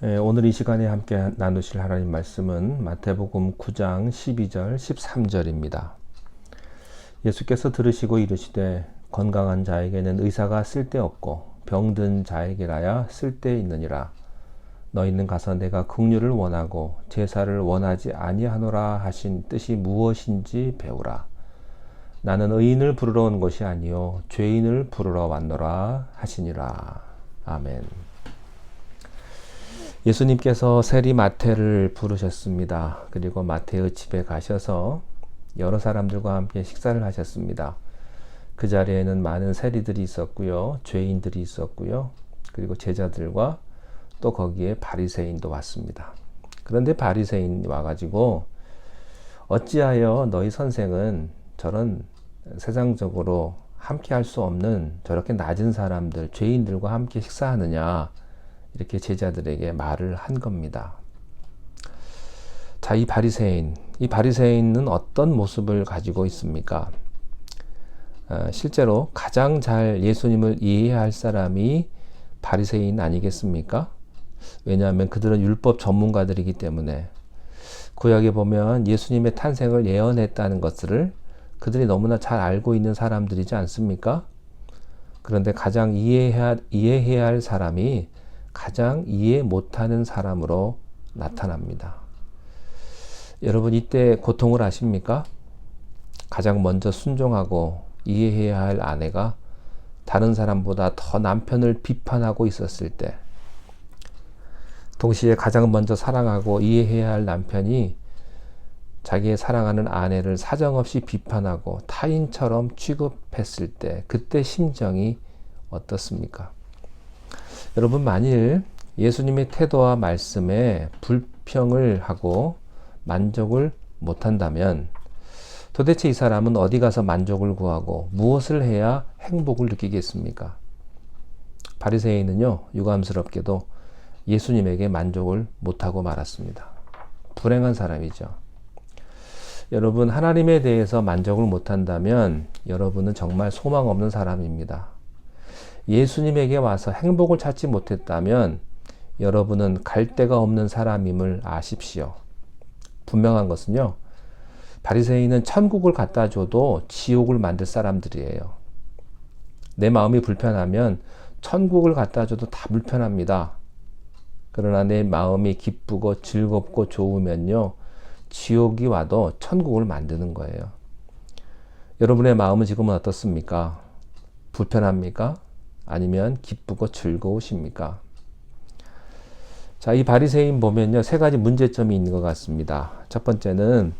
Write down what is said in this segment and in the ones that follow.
오늘 이 시간에 함께 나누실 하나님 말씀은 마태복음 9장 12절 13절입니다. 예수께서 들으시고 이르시되 건강한 자에게는 의사가 쓸데없고 병든 자에게라야 쓸데있느니라. 너희는 가서 내가 긍휼을 원하고 제사를 원하지 아니하노라 하신 뜻이 무엇인지 배우라. 나는 의인을 부르러 온 것이 아니요 죄인을 부르러 왔노라 하시니라. 아멘. 예수님께서 세리 마태를 부르셨습니다. 그리고 마태의 집에 가셔서 여러 사람들과 함께 식사를 하셨습니다. 그 자리에는 많은 세리들이 있었고요. 죄인들이 있었고요. 그리고 제자들과 또 거기에 바리새인도 왔습니다. 그런데 바리새인이 와가지고 어찌하여 너희 선생은 저런 세상적으로 함께 할 수 없는 저렇게 낮은 사람들, 죄인들과 함께 식사하느냐, 이렇게 제자들에게 말을 한 겁니다. 자, 이 바리새인은 어떤 모습을 가지고 있습니까? 실제로 가장 잘 예수님을 이해해야 할 사람이 바리새인 아니겠습니까? 왜냐하면 그들은 율법 전문가들이기 때문에 구약에 보면 예수님의 탄생을 예언했다는 것을 그들이 너무나 잘 알고 있는 사람들이지 않습니까? 그런데 가장 이해해야 할 사람이 가장 이해 못하는 사람으로 나타납니다. 여러분, 이때 고통을 아십니까? 가장 먼저 순종하고 이해해야 할 아내가 다른 사람보다 더 남편을 비판하고 있었을 때, 동시에 가장 먼저 사랑하고 이해해야 할 남편이 자기의 사랑하는 아내를 사정없이 비판하고 타인처럼 취급했을 때, 그때 심정이 어떻습니까? 여러분, 만일 예수님의 태도와 말씀에 불평을 하고 만족을 못한다면 도대체 이 사람은 어디 가서 만족을 구하고 무엇을 해야 행복을 느끼겠습니까? 바리새인은요, 유감스럽게도 예수님에게 만족을 못하고 말았습니다. 불행한 사람이죠. 여러분, 하나님에 대해서 만족을 못한다면 여러분은 정말 소망 없는 사람입니다. 예수님에게 와서 행복을 찾지 못했다면 여러분은 갈 데가 없는 사람임을 아십시오. 분명한 것은요, 바리새인은 천국을 갖다 줘도 지옥을 만들 사람들이에요. 내 마음이 불편하면 천국을 갖다 줘도 다 불편합니다. 그러나 내 마음이 기쁘고 즐겁고 좋으면요, 지옥이 와도 천국을 만드는 거예요. 여러분의 마음은 지금은 어떻습니까? 불편합니까? 아니면 기쁘고 즐거우십니까? 자, 이 바리새인 보면요, 세 가지 문제점이 있는 것 같습니다. 첫 번째는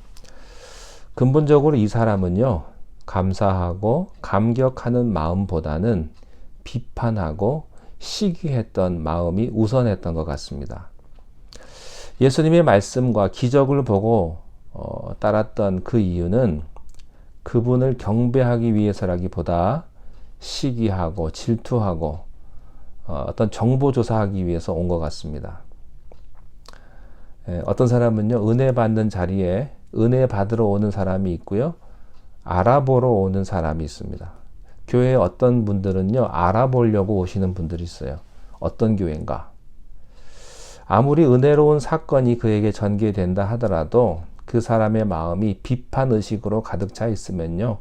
근본적으로 이 사람은요, 감사하고 감격하는 마음보다는 비판하고 시기했던 마음이 우선했던 것 같습니다. 예수님의 말씀과 기적을 보고 따랐던 그 이유는 그분을 경배하기 위해서라기보다 시기하고 질투하고 어떤 정보 조사하기 위해서 온 것 같습니다. 어떤 사람은요, 은혜 받는 자리에 은혜 받으러 오는 사람이 있고요, 알아보러 오는 사람이 있습니다. 교회에 어떤 분들은요, 알아보려고 오시는 분들이 있어요. 어떤 교회인가? 아무리 은혜로운 사건이 그에게 전개된다 하더라도 그 사람의 마음이 비판 의식으로 가득 차 있으면요,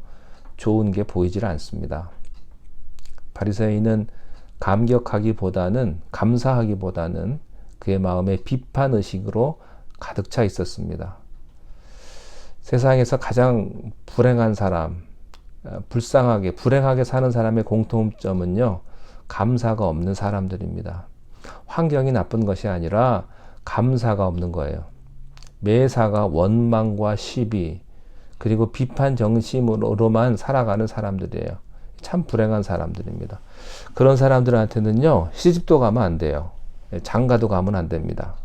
좋은 게 보이질 않습니다. 바리새인은 감사하기보다는 그의 마음에 비판 의식으로 가득 차 있었습니다. 세상에서 가장 불행한 사람, 불행하게 사는 사람의 공통점은요, 감사가 없는 사람들입니다. 환경이 나쁜 것이 아니라 감사가 없는 거예요. 매사가 원망과 시비, 그리고 비판 정신으로만 살아가는 사람들이에요. 참 불행한 사람들입니다. 그런 사람들한테는요, 시집도 가면 안 돼요. 장가도 가면 안 됩니다.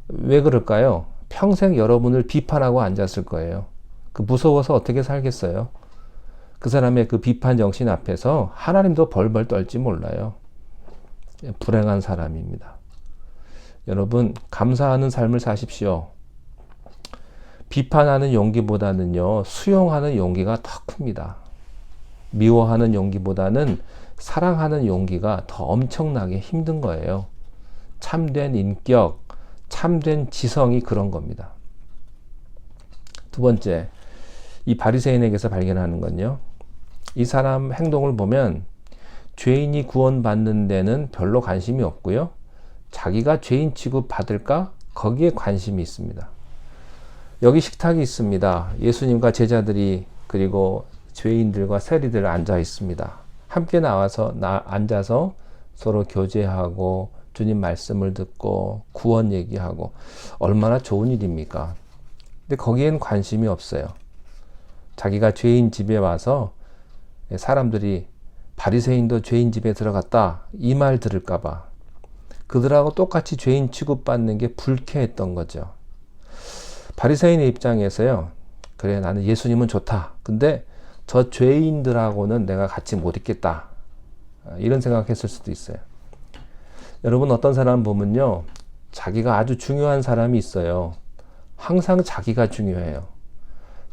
왜 그럴까요? 평생 여러분을 비판하고 앉았을 거예요. 그 무서워서 어떻게 살겠어요? 그 사람의 그 비판 정신 앞에서 하나님도 벌벌 떨지 몰라요. 불행한 사람입니다. 여러분, 감사하는 삶을 사십시오. 비판하는 용기보다는요, 수용하는 용기가 더 큽니다. 미워하는 용기보다는 사랑하는 용기가 더 엄청나게 힘든 거예요. 참된 인격, 참된 지성이 그런 겁니다. 두 번째, 이 바리새인에게서 발견하는 건요. 이 사람 행동을 보면 죄인이 구원받는 데는 별로 관심이 없고요. 자기가 죄인 취급 받을까? 거기에 관심이 있습니다. 여기 식탁이 있습니다. 예수님과 제자들이 그리고 죄인들과 세리들 앉아 있습니다. 함께 나와서 앉아서 서로 교제하고 주님 말씀을 듣고 구원 얘기하고 얼마나 좋은 일입니까? 근데 거기엔 관심이 없어요. 자기가 죄인 집에 와서 사람들이 바리새인도 죄인 집에 들어갔다 이 말 들을까봐 그들하고 똑같이 죄인 취급받는 게 불쾌했던 거죠. 바리새인의 입장에서요. 그래 나는 예수님은 좋다. 근데 저 죄인들하고는 내가 같이 못 있겠다. 이런 생각했을 수도 있어요. 여러분 어떤 사람 보면요. 자기가 아주 중요한 사람이 있어요. 항상 자기가 중요해요.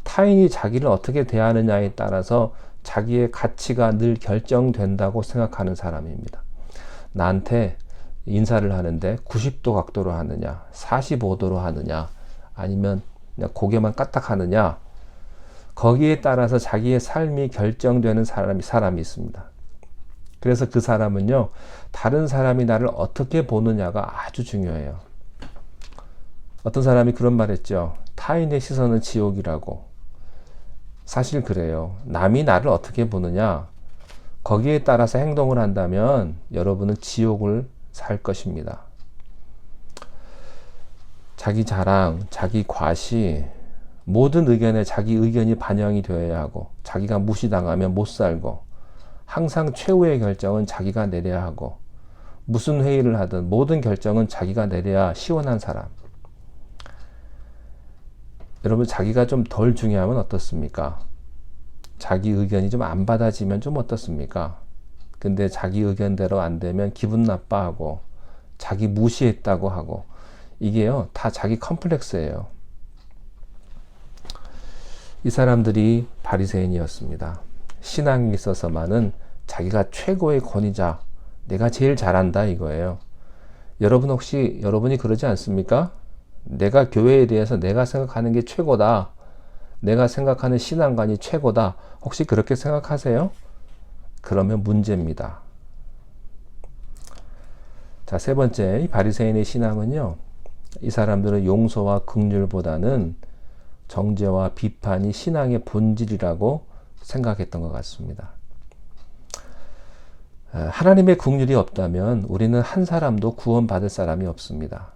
타인이 자기를 어떻게 대하느냐에 따라서 자기의 가치가 늘 결정된다고 생각하는 사람입니다. 나한테 인사를 하는데 90도 각도로 하느냐, 45도로 하느냐, 아니면 그냥 고개만 까딱 하느냐, 거기에 따라서 자기의 삶이 결정되는 사람이 있습니다. 그래서 그 사람은요, 다른 사람이 나를 어떻게 보느냐가 아주 중요해요. 어떤 사람이 그런 말 했죠. 타인의 시선은 지옥이라고. 사실 그래요. 남이 나를 어떻게 보느냐, 거기에 따라서 행동을 한다면 여러분은 지옥을 살 것입니다. 자기 자랑, 자기 과시, 모든 의견에 자기 의견이 반영이 되어야 하고, 자기가 무시당하면 못 살고, 항상 최후의 결정은 자기가 내려야 하고, 무슨 회의를 하든 모든 결정은 자기가 내려야 시원한 사람. 여러분 자기가 좀 덜 중요하면 어떻습니까? 자기 의견이 좀 안 받아지면 좀 어떻습니까? 근데 자기 의견대로 안 되면 기분 나빠하고 자기 무시했다고 하고 이게요 다 자기 컴플렉스예요. 이 사람들이 바리새인이었습니다. 신앙에 있어서만은 자기가 최고의 권위자, 내가 제일 잘한다 이거예요. 여러분 혹시 여러분이 그러지 않습니까? 내가 교회에 대해서 내가 생각하는 게 최고다. 내가 생각하는 신앙관이 최고다. 혹시 그렇게 생각하세요? 그러면 문제입니다. 자, 세 번째, 이 바리새인의 신앙은요. 이 사람들은 용서와 긍휼보다는 정죄와 비판이 신앙의 본질이라고 생각했던 것 같습니다. 하나님의 긍휼이 없다면 우리는 한 사람도 구원받을 사람이 없습니다.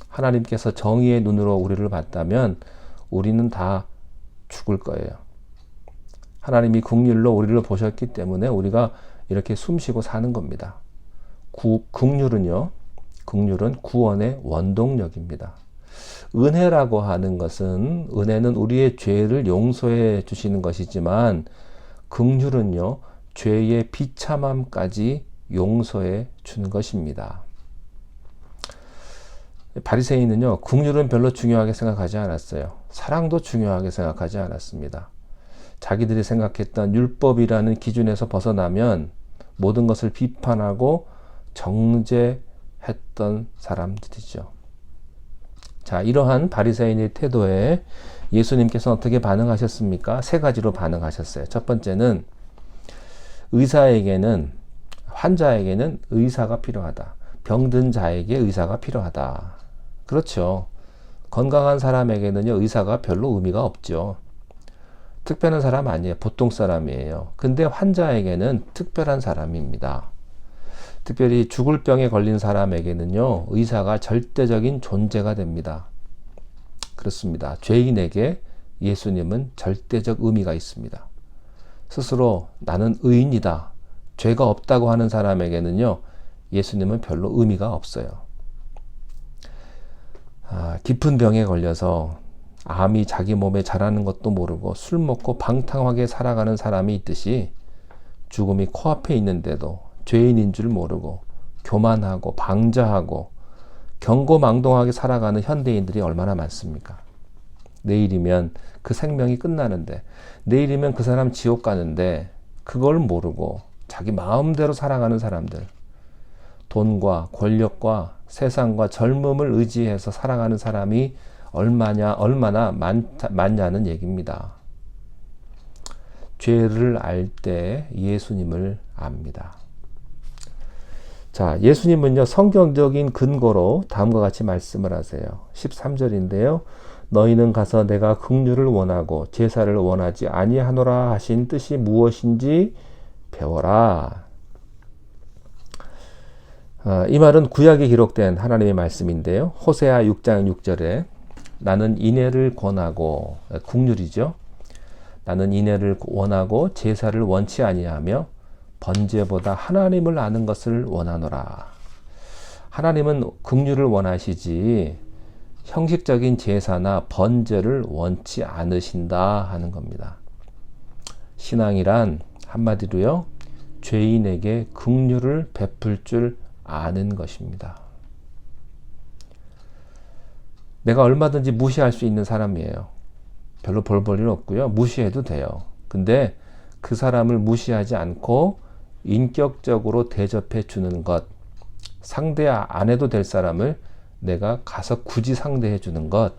하나님께서 정의의 눈으로 우리를 봤다면 우리는 다 죽을 거예요. 하나님이 긍휼로 우리를 보셨기 때문에 우리가 이렇게 숨쉬고 사는 겁니다. 긍휼은 구원의 원동력입니다. 은혜라고 하는 것은 은혜는 우리의 죄를 용서해 주시는 것이지만 긍휼은요 죄의 비참함까지 용서해 주는 것입니다. 바리새인은요 긍휼은 별로 중요하게 생각하지 않았어요. 사랑도 중요하게 생각하지 않았습니다. 자기들이 생각했던 율법이라는 기준에서 벗어나면 모든 것을 비판하고 정죄했던 사람들이죠. 자, 이러한 바리새인의 태도에 예수님께서 어떻게 반응하셨습니까? 세 가지로 반응하셨어요. 첫 번째는 환자에게는 의사가 필요하다. 병든 자에게 의사가 필요하다. 그렇죠. 건강한 사람에게는요, 의사가 별로 의미가 없죠. 특별한 사람 아니에요. 보통 사람이에요. 근데 환자에게는 특별한 사람입니다. 특별히 죽을 병에 걸린 사람에게는요, 의사가 절대적인 존재가 됩니다. 그렇습니다. 죄인에게 예수님은 절대적 의미가 있습니다. 스스로 나는 의인이다, 죄가 없다고 하는 사람에게는요, 예수님은 별로 의미가 없어요. 깊은 병에 걸려서 암이 자기 몸에 자라는 것도 모르고 술 먹고 방탕하게 살아가는 사람이 있듯이 죽음이 코앞에 있는데도 죄인인 줄 모르고 교만하고 방자하고 경고망동하게 살아가는 현대인들이 얼마나 많습니까? 내일이면 그 생명이 끝나는데, 내일이면 그 사람 지옥 가는데 그걸 모르고 자기 마음대로 살아가는 사람들, 돈과 권력과 세상과 젊음을 의지해서 살아가는 사람이 얼마나 많냐는 얘기입니다. 죄를 알 때 예수님을 압니다. 자, 예수님은요, 성경적인 근거로 다음과 같이 말씀을 하세요. 13절인데요. 너희는 가서 내가 긍휼을 원하고 제사를 원하지 아니하노라 하신 뜻이 무엇인지 배워라. 이 말은 구약에 기록된 하나님의 말씀인데요. 호세아 6장 6절에 나는 인애를 권하고, 긍휼이죠. 나는 인애를 원하고 제사를 원치 아니하며 번제보다 하나님을 아는 것을 원하노라. 하나님은 긍휼을 원하시지 형식적인 제사나 번제를 원치 않으신다 하는 겁니다. 신앙이란 한마디로요, 죄인에게 긍휼을 베풀 줄 아는 것입니다. 내가 얼마든지 무시할 수 있는 사람이에요. 별로 볼 일 없고요. 무시해도 돼요. 근데 그 사람을 무시하지 않고 인격적으로 대접해 주는 것, 상대 안 해도 될 사람을 내가 가서 굳이 상대해 주는 것,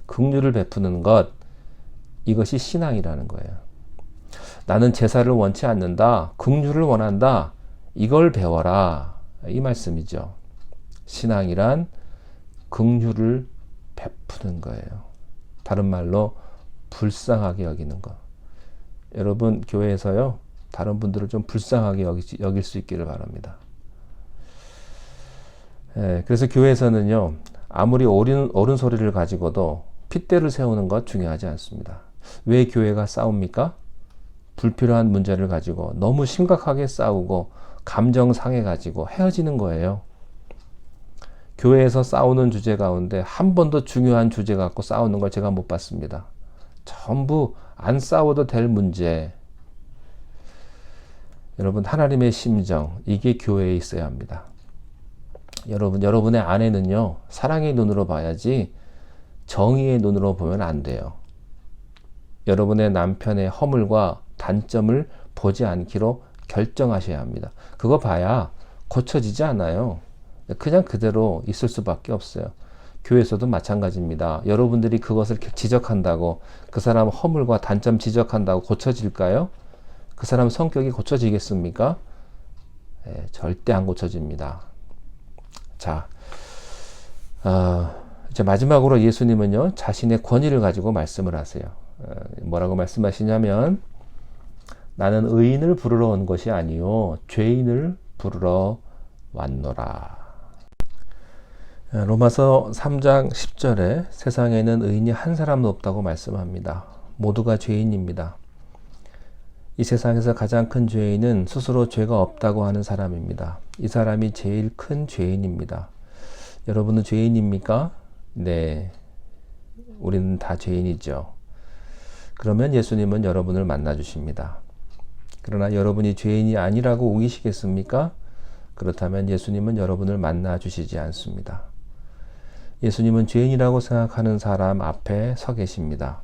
긍휼을 베푸는 것, 이것이 신앙이라는 거예요. 나는 제사를 원치 않는다, 긍휼을 원한다, 이걸 배워라, 이 말씀이죠. 신앙이란 긍휼을 베푸는 거예요. 다른 말로 불쌍하게 여기는 것. 여러분 교회에서요, 다른 분들을 좀 불쌍하게 여길 수 있기를 바랍니다. 그래서 교회에서는요, 아무리 옳은 소리를 가지고도 핏대를 세우는 것 중요하지 않습니다. 왜 교회가 싸웁니까? 불필요한 문제를 가지고 너무 심각하게 싸우고 감정 상해가지고 헤어지는 거예요. 교회에서 싸우는 주제 가운데 한 번도 중요한 주제 갖고 싸우는 걸 제가 못 봤습니다. 전부 안 싸워도 될 문제. 여러분, 하나님의 심정, 이게 교회에 있어야 합니다. 여러분의 아내는요, 사랑의 눈으로 봐야지 정의의 눈으로 보면 안 돼요. 여러분의 남편의 허물과 단점을 보지 않기로 결정하셔야 합니다. 그거 봐야 고쳐지지 않아요. 그냥 그대로 있을 수밖에 없어요. 교회에서도 마찬가지입니다. 여러분들이 그것을 지적한다고 그 사람 허물과 단점 지적한다고 고쳐질까요? 그 사람 성격이 고쳐지겠습니까? 절대 안 고쳐집니다. 자, 이제 마지막으로 예수님은요, 자신의 권위를 가지고 말씀을 하세요. 뭐라고 말씀하시냐면, 나는 의인을 부르러 온 것이 아니요 죄인을 부르러 왔노라. 로마서 3장 10절에 세상에는 의인이 한 사람도 없다고 말씀합니다. 모두가 죄인입니다. 이 세상에서 가장 큰 죄인은 스스로 죄가 없다고 하는 사람입니다. 이 사람이 제일 큰 죄인입니다. 여러분은 죄인입니까? 네, 우리는 다 죄인이죠. 그러면 예수님은 여러분을 만나 주십니다. 그러나 여러분이 죄인이 아니라고 우기시겠습니까? 그렇다면 예수님은 여러분을 만나 주시지 않습니다. 예수님은 죄인이라고 생각하는 사람 앞에 서 계십니다.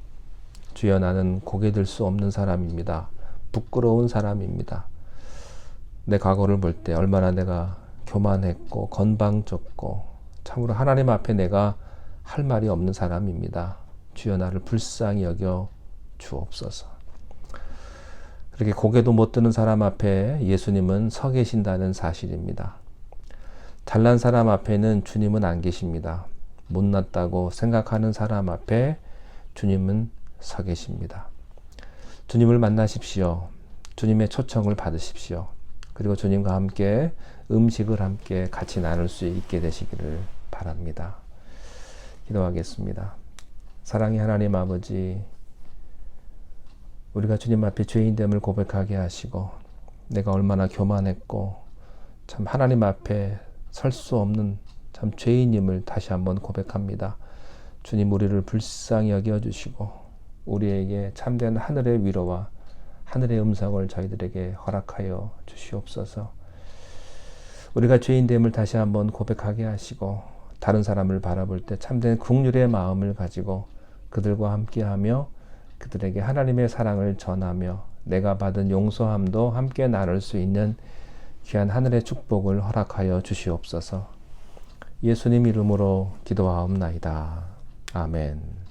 주여, 나는 고개 들 수 없는 사람입니다. 부끄러운 사람입니다. 내 과거를 볼 때 얼마나 내가 교만했고 건방졌고 참으로 하나님 앞에 내가 할 말이 없는 사람입니다. 주여, 나를 불쌍히 여겨 주옵소서. 그렇게 고개도 못 드는 사람 앞에 예수님은 서 계신다는 사실입니다. 잘난 사람 앞에는 주님은 안 계십니다. 못났다고 생각하는 사람 앞에 주님은 서 계십니다. 주님을 만나십시오. 주님의 초청을 받으십시오. 그리고 주님과 함께 음식을 함께 같이 나눌 수 있게 되시기를 바랍니다. 기도하겠습니다. 사랑의 하나님 아버지, 우리가 주님 앞에 죄인됨을 고백하게 하시고 내가 얼마나 교만했고 참 하나님 앞에 설 수 없는 참 죄인임을 다시 한번 고백합니다. 주님, 우리를 불쌍히 여겨주시고 우리에게 참된 하늘의 위로와 하늘의 음성을 저희들에게 허락하여 주시옵소서. 우리가 죄인됨을 다시 한번 고백하게 하시고 다른 사람을 바라볼 때 참된 긍휼의 마음을 가지고 그들과 함께하며 그들에게 하나님의 사랑을 전하며 내가 받은 용서함도 함께 나눌 수 있는 귀한 하늘의 축복을 허락하여 주시옵소서. 예수님 이름으로 기도하옵나이다. 아멘.